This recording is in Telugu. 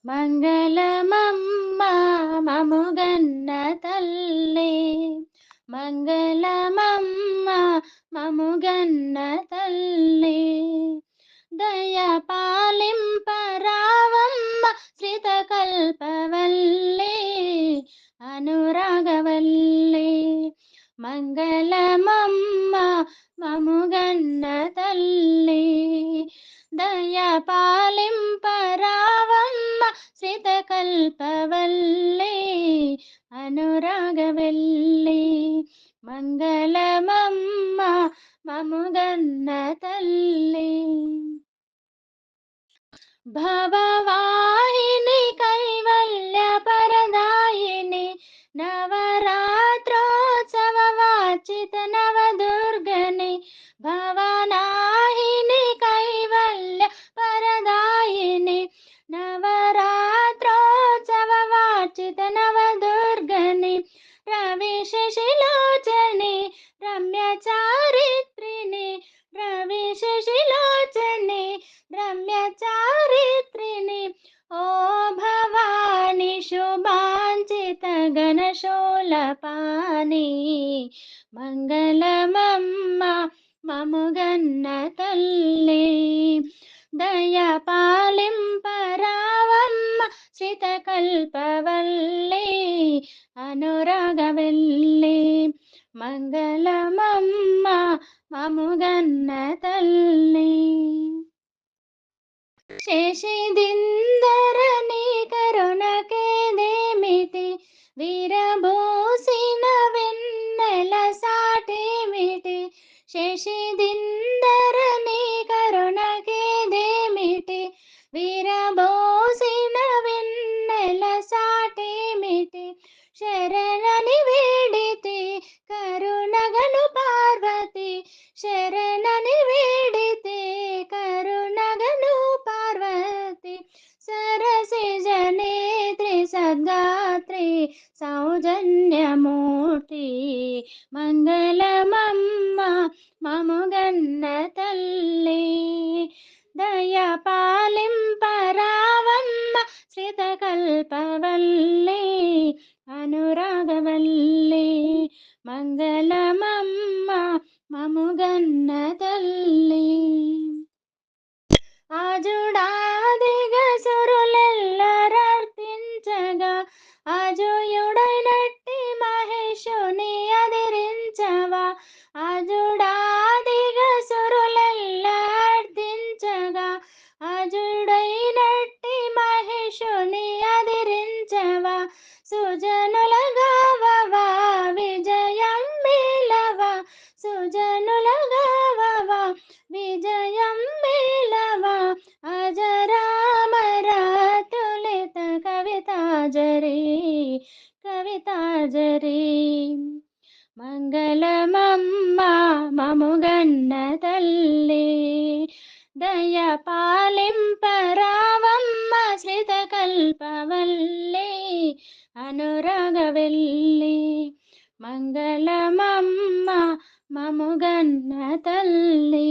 మంగళమమ్మ మముగన్న తల్లే మంగళమమ్మ మముగన్న తల్లే దయ పాలింపరావమ్మ శ్రితకల్పవల్లే అనురాగవల్లే మంగళమమ్మ మముగన్న తల్లే దయ పాలింపరావమ్మ శ్రితకల్పవల్లే అనురాగవల్లే మంగళమమ్మ మముగన్న తల్లే భవవాహిని కైవల్య పరదాయిని నవరాత్రోత్సవ వాచిత నవదుర్గని భవనాహిని కైవల్య పరదాయిని నవరాత్రోత్సవ వాచిత నవదుర్గని రవి శశిలోచని రమ్య చారిత్రిని రవి శశిలోచని రమ్య చారిత్రిని ఓ భవాని శుభాంచిత గణశూలపాని మంగళమమ్మ మముగన్న తల్లే దయ పాలింపరావమ్మ శ్రితకల్పవల్లే అనురాగవల్లే మంగళమమ్మ మముగన్న తల్లే శశిదిందరని కరుణకేదేమిటి విరబోసిన వెన్నెల సాటేమిటి శశిదిందరని కరుణకేదేమిటి విరబోసిన వెన్నెల సాటేమిటి శరణని వేడితి కరుణగను పార్వతి శరణని వేడితి కరుణగను పార్వతి సరసిజనేత్రి సద్గాత్రి సౌజన్యమూర్తి మంగళమమ్మ మముగన్న తల్లే దయ పాలింపరావమ్మ శ్రితకల్పవల్లే అనురాగవల్లే మంగళమమ్మ మముగన్న తల్లే ఆజుడాదిగ సురులెల్లరర్పించగా అజుయుడైనట్టి మహేశుని అదిరించవా ఆజుడాదిగ సురులెల్లర్పించగా అజుడైనట్టి మహేశుని అదిరించవా సుజనుల గావవా విజయం మేలవా సుజనుల గావవా విజయం మేలవా అజరామరాతులిత కవితాజరీ కవితాజరీ మంగళమమ్మ మముగన్న తల్లే దయ పాలింపరావమ్మ శ్రితకల్పవల్లే అనురాగవల్లే మంగళమమ్మ మముగన్న తల్లే